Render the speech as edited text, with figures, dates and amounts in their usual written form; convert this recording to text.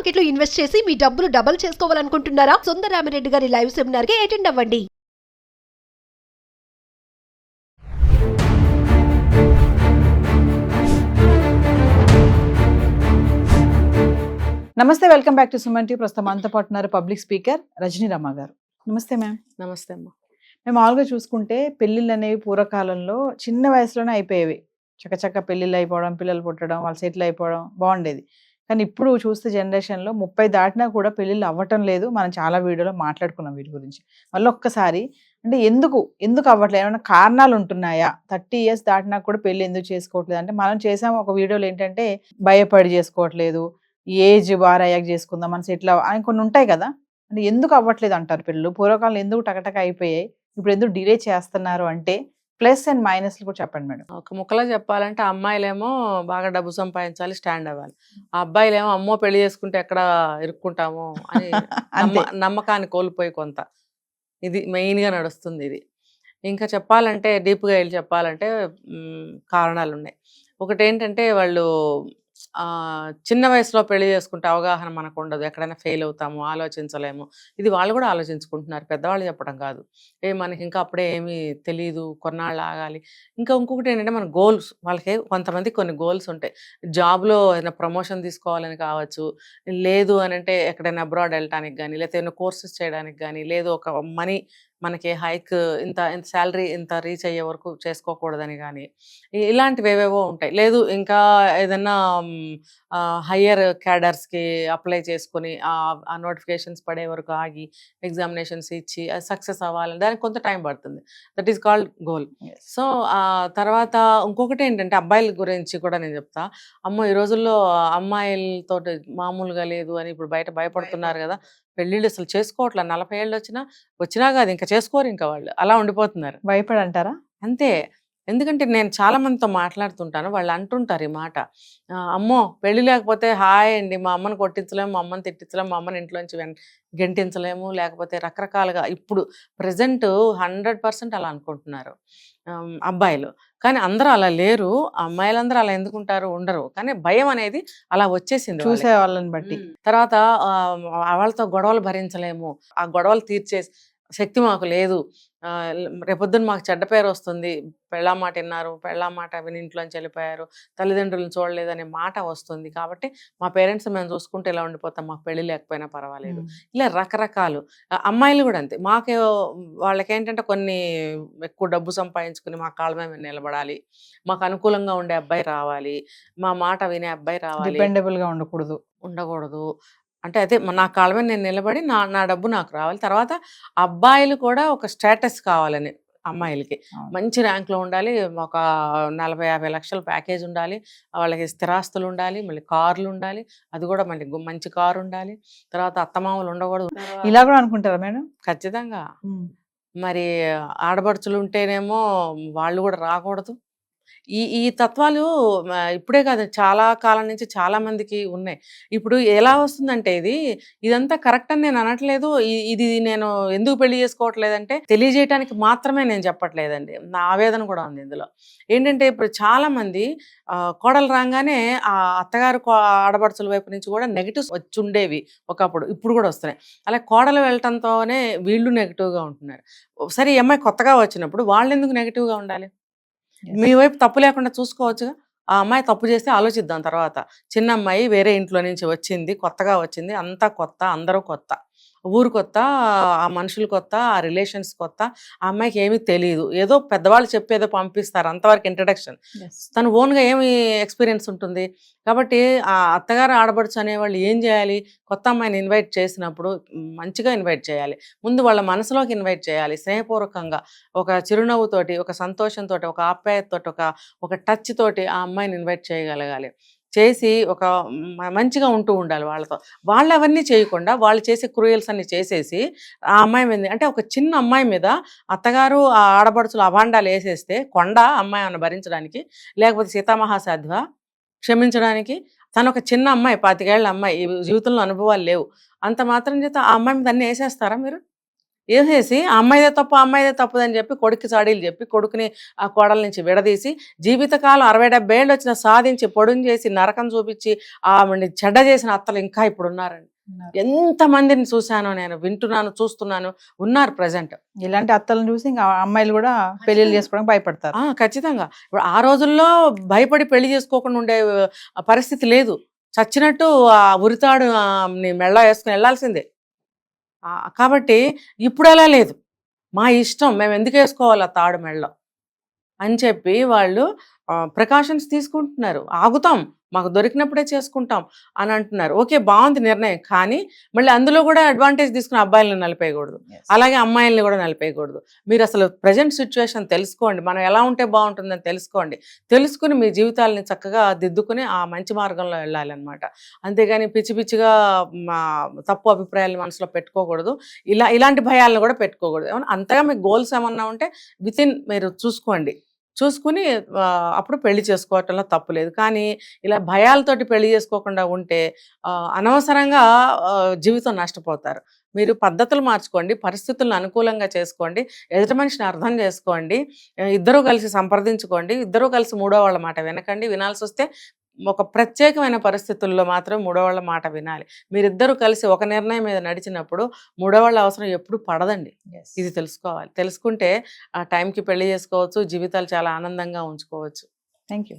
Market లో invest చేసి మీ డబ్బులు డబుల్ చేసుకోవాలనుకుంటున్నారా? సుందరరామిరెడ్డి గారి లైవ్ సెమినార్ కి అటెండ్ అవ్వండి. నమస్తే, welcome back to Suman TV. ప్రస్తుతం మనతో పాటు ఉన్నారు పబ్లిక్ స్పీకర్ రజనీ రమ గారు. నమస్తే మ్యామ్. నమస్తే అమ్మ. మేము మామూలుగా చూసుకుంటే పెళ్ళిళ్ళు అనేవి పూర్వకాలంలో చిన్న వయసులోనే అయిపోయేవి. చక్కచక్క పెళ్ళిళ్ళు అయిపోవడం, పిల్లలు పుట్టడం, వాళ్ళు సెటిల్ అయిపోవడం బాగుండేది. కానీ ఇప్పుడు చూస్తే జనరేషన్లో 30 దాటినా కూడా పెళ్ళిళ్ళు అవ్వటం లేదు. మనం చాలా వీడియోలో మాట్లాడుకున్నాం వీటి గురించి. మళ్ళీ ఒక్కసారి అంటే ఎందుకు అవ్వట్లేదు, ఏమైనా కారణాలు ఉంటున్నాయా? 30 years దాటినా కూడా పెళ్ళి ఎందుకు చేసుకోవట్లేదు అంటే, మనం చేసాం ఒక వీడియోలో ఏంటంటే భయపడి చేసుకోవట్లేదు, ఏజ్ బాగా అయ్యాక చేసుకుందాం, మన సెటిల్ అని కొన్ని ఉంటాయి కదా. అంటే ఎందుకు అవ్వట్లేదు అంటారు పిల్లలు? పూర్వకాలం ఎందుకు టకటక అయిపోయాయి, ఇప్పుడు ఎందుకు డిలే చేస్తున్నారు అంటే ప్లస్ అండ్ మైనస్లు కూడా చెప్పండి మేడం. ఒక ముక్కలో చెప్పాలంటే అమ్మాయిలేమో బాగా డబ్బు సంపాదించాలి, స్టాండ్ అవ్వాలి. ఆ అబ్బాయిలేమో అమ్మో పెళ్లి చేసుకుంటే ఎక్కడ ఇరుక్కుంటామో అని నమ్మకాన్ని కోల్పోయి కొంత ఇది మెయిన్గా నడుస్తుంది. ఇది ఇంకా చెప్పాలంటే డీప్గా వెళ్ళి చెప్పాలంటే కారణాలు ఉన్నాయి. ఒకటి ఏంటంటే వాళ్ళు చిన్న వయసులో పెళ్లి చేసుకుంటే అవగాహన మనకు ఉండదు, ఎక్కడైనా ఫెయిల్ అవుతాము, ఆలోచించలేము. ఇది వాళ్ళు కూడా ఆలోచించుకుంటున్నారు, పెద్దవాళ్ళు చెప్పడం కాదు. మనకి ఇంకా అప్పుడే ఏమీ తెలియదు, కొన్నాళ్ళు ఆగాలి. ఇంకొకటి ఏంటంటే మన గోల్స్, వాళ్ళకి కొంతమంది కొన్ని గోల్స్ ఉంటాయి. జాబ్లో ఏదైనా ప్రమోషన్ తీసుకోవాలని కావచ్చు, లేదు అని అంటే ఎక్కడైనా అబ్రాడ్ వెళ్ళటానికి కానీ, లేకపోతే ఏదైనా కోర్సెస్ చేయడానికి కానీ, లేదు ఒక మనీ మనకి హైక్ ఇంత శాలరీ ఇంత రీచ్ అయ్యే వరకు చేసుకోకూడదని కానీ, ఇలాంటివి ఏవేవో ఉంటాయి. లేదు ఇంకా ఏదన్నా హయ్యర్ క్యాడర్స్కి అప్లై చేసుకొని ఆ నోటిఫికేషన్స్ పడే వరకు ఆగి ఎగ్జామినేషన్స్ ఇచ్చి అది సక్సెస్ అవ్వాలని దానికి కొంత టైం పడుతుంది. That is called goal. So తర్వాత ఇంకొకటి ఏంటంటే అబ్బాయిల గురించి కూడా నేను చెప్తా. అమ్మో ఈ రోజుల్లో అమ్మాయిలతో మామూలుగా లేదు అని ఇప్పుడు బయట భయపడుతున్నారు కదా. పెళ్ళిళ్ళు అసలు చేసుకోవట్లే, 40 ఏళ్ళు వచ్చినా కాదు ఇంకా చేసుకోరు, ఇంకా వాళ్ళు అలా ఉండిపోతున్నారు. భయపడి అంటారా? అంతే. ఎందుకంటే నేను చాలా మందితో మాట్లాడుతుంటాను, వాళ్ళు అంటుంటారు ఈ మాట, అమ్మో పెళ్లి లేకపోతే హాయ్ అండి, మా అమ్మని కొట్టించలేము, మా అమ్మని తిట్టించలేము, మా అమ్మని ఇంట్లోంచి గెంటించలేము, లేకపోతే రకరకాలుగా ఇప్పుడు ప్రజెంట్ 100% అలా అనుకుంటున్నారు అబ్బాయిలు. కానీ అందరూ అలా లేరు, అమ్మాయిలందరూ అలా ఎందుకుంటారు, ఉండరు. కానీ భయం అనేది అలా వచ్చేసింది చూసే వాళ్ళని బట్టి. తర్వాత వాళ్ళతో గొడవలు భరించలేము, ఆ గొడవలు తీర్చే శక్తి మాకు లేదు, రేపొద్దున మాకు చెడ్డ పేరు వస్తుంది, పెళ్ళా మాట విన్నారు, పెళ్ళా మాట విని ఇంట్లోంచి వెళ్ళిపోయారు, తల్లిదండ్రులను చూడలేదనే మాట వస్తుంది, కాబట్టి మా పేరెంట్స్ మేము చూసుకుంటే ఇలా ఉండిపోతాం, మాకు పెళ్లి లేకపోయినా పర్వాలేదు. ఇలా రకరకాలు. అమ్మాయిలు కూడా అంతే. వాళ్ళకేంటంటే కొన్ని ఎక్కువ డబ్బు సంపాదించుకుని మా కాళ్ళ మీద నిలబడాలి, మాకు అనుకూలంగా ఉండే అబ్బాయి రావాలి, మా మాట వినే అబ్బాయి రావాలి, డిపెండబుల్గా ఉండకూడదు. అంటే అదే నా కాళ్ళ మీద నేను నిలబడి నా డబ్బు నాకు రావాలి. తర్వాత అబ్బాయిలు కూడా ఒక స్టేటస్ కావాలని, అమ్మాయిలకి మంచి ర్యాంక్లో ఉండాలి, ఒక 40-50 లక్షల ప్యాకేజ్ ఉండాలి, వాళ్ళకి స్థిరాస్తులు ఉండాలి, మళ్ళీ కార్లు ఉండాలి, అది కూడా మళ్ళీ మంచి కారు ఉండాలి, తర్వాత అత్తమామలు ఉండకూడదు. ఇలా కూడా అనుకుంటారా మేడం? ఖచ్చితంగా. మరి ఆడపడుచులు ఉంటేనేమో వాళ్ళు కూడా రాకూడదు. ఈ తత్వాలు ఇప్పుడే కాదు, చాలా కాలం నుంచి చాలా మందికి ఉన్నాయి. ఇప్పుడు ఎలా వస్తుందంటే ఇదంతా కరెక్ట్ అని నేను అనట్లేదు, ఇది నేను ఎందుకు పెళ్లి చేసుకోవట్లేదంటే తెలియజేయడానికి మాత్రమే నేను చెప్పట్లేదండి, నా ఆవేదన కూడా ఉంది ఇందులో. ఏంటంటే ఇప్పుడు చాలా మంది కోడలు రాగానే ఆ అత్తగారు ఆడపడుచుల వైపు నుంచి కూడా నెగిటివ్స్ వచ్చి ఉండేవి ఒకప్పుడు, ఇప్పుడు కూడా వస్తున్నాయి. అలా కోడలు వెళ్ళటంతోనే వీళ్ళు నెగిటివ్గా ఉంటున్నారు. సరే ఈ అమ్మాయి కొత్తగా వచ్చినప్పుడు వాళ్ళు ఎందుకు నెగిటివ్గా ఉండాలి? మీ వైపు తప్పు లేకుండా చూసుకోవచ్చుగా. ఆ అమ్మాయి తప్పు చేస్తే ఆలోచిద్దాం తర్వాత. చిన్న అమ్మాయి వేరే ఇంట్లో నుంచి వచ్చింది, కొత్తగా వచ్చింది, అంతా కొత్త, అందరూ కొత్త, ఊరు కొత్త, ఆ మనుషులు కొత్త, ఆ రిలేషన్స్ కొత్త, ఆ అమ్మాయికి ఏమీ తెలియదు, ఏదో పెద్దవాళ్ళు చెప్పేదో పంపిస్తారు, అంతవరకు ఇంట్రడక్షన్. తను ఓన్గా ఏమి ఎక్స్పీరియన్స్ ఉంటుంది. కాబట్టి ఆ అత్తగారు ఆడబడుచు అనేవాళ్ళు ఏం చేయాలి, కొత్త అమ్మాయిని ఇన్వైట్ చేసినప్పుడు మంచిగా ఇన్వైట్ చేయాలి, ముందు వాళ్ళ మనసులోకి ఇన్వైట్ చేయాలి, స్నేహపూర్వకంగా, ఒక చిరునవ్వుతోటి, ఒక సంతోషంతో, ఒక ఆప్యాయతతోటి, ఒక టచ్ తోటి ఆ అమ్మాయిని ఇన్వైట్ చేయగలగాలి. చేసి ఒక మంచిగా ఉంటూ ఉండాలి వాళ్ళతో. వాళ్ళు అవన్నీ చేయకుండా వాళ్ళు చేసే క్రూయల్స్ అన్ని చేసేసి ఆ అమ్మాయి మీద, అంటే ఒక చిన్న అమ్మాయి మీద అత్తగారు ఆ ఆడబడుచులు అభాండాలు వేసేస్తే కొండ అమ్మాయి అన్న భరించడానికి, లేకపోతే సీతామహాసాధ్వ క్షమించడానికి? తను ఒక చిన్న అమ్మాయి, 25 ఏళ్ల అమ్మాయి, జీవితంలో అనుభవాలు లేవు, అంత మాత్రం చేత ఆ అమ్మాయి మీద అన్నీ వేసేస్తారా మీరు? వేసేసి ఆ అమ్మాయిదే తప్పు అని చెప్పి కొడుక్కి చాడీలు చెప్పి కొడుకుని ఆ కోడల నుంచి విడదీసి జీవితకాలం 60-70 ఏళ్ళు వచ్చిన సాధించి పొడుగు చేసి నరకం చూపించి ఆవిడ్ని చెడ్డ చేసిన అత్తలు ఇంకా ఇప్పుడు ఉన్నారండి. ఎంతమందిని చూశానో, నేను వింటున్నాను, చూస్తున్నాను, ఉన్నారు ప్రజెంట్. ఇలాంటి అత్తలను చూసి ఇంకా అమ్మాయిలు కూడా పెళ్లిళ్ళు చేసుకోవడానికి భయపడతారు. ఖచ్చితంగా. ఇప్పుడు ఆ రోజుల్లో భయపడి పెళ్లి చేసుకోకుండా ఉండే పరిస్థితి లేదు. చచ్చినట్టు ఆ ఉరితాడు మెళ్ళ వేసుకుని వెళ్ళాల్సిందే. కాబట్టి ఇప్పుడు అలా లేదు. మా ఇష్టం, మేము ఎందుకు వేసుకోవాలి ఆ తాడు మెళ్ళ అని చెప్పి వాళ్ళు ప్రికాషన్స్ తీసుకుంటున్నారు. ఆగుతాం, మాకు దొరికినప్పుడే చేసుకుంటాం అని అంటున్నారు. ఓకే, బాగుంది నిర్ణయం. కానీ మళ్ళీ అందులో కూడా అడ్వాంటేజ్ తీసుకుని అబ్బాయిలను నలిపేయకూడదు, అలాగే అమ్మాయిల్ని కూడా నలిపేయకూడదు. మీరు అసలు ప్రజెంట్ సిచ్యువేషన్ తెలుసుకోండి, మనం ఎలా ఉంటే బాగుంటుందని తెలుసుకోండి. తెలుసుకుని మీ జీవితాలని చక్కగా దిద్దుకుని ఆ మంచి మార్గంలో వెళ్ళాలన్నమాట. అంతేగాని పిచ్చి పిచ్చిగా తప్పు అభిప్రాయాలు మనసులో పెట్టుకోకూడదు. ఇలాంటి భయాలను కూడా పెట్టుకోకూడదు. ఏమన్నా అంతగా మీకు గోల్స్ ఏమన్నా ఉంటే వితిన్ మీరు చూసుకుని అప్పుడు పెళ్లి చేసుకోవటంలో తప్పు లేదు. కానీ ఇలా భయాలతోటి పెళ్లి చేసుకోకుండా ఉంటే అనవసరంగా జీవితం నష్టపోతారు. మీరు పద్ధతులు మార్చుకోండి, పరిస్థితులను అనుకూలంగా చేసుకోండి, ఎదుటి మనిషిని అర్థం చేసుకోండి, ఇద్దరూ కలిసి సంప్రదించుకోండి, ఇద్దరూ కలిసి మూడో వాళ్ళ మాట వినకండి. వినాల్సి వస్తే ఒక ప్రత్యేకమైన పరిస్థితుల్లో మాత్రం మూడో వాళ్ళ మాట వినాలి. మీరిద్దరూ కలిసి ఒక నిర్ణయం మీద నడిచినప్పుడు మూడో వాళ్ళ అవసరం ఎప్పుడు పడదండి. ఇది తెలుసుకోవాలి. తెలుసుకుంటే ఆ టైంకి పెళ్లి చేసుకోవచ్చు, జీవితాలు చాలా ఆనందంగా ఉంచుకోవచ్చు. Thank you.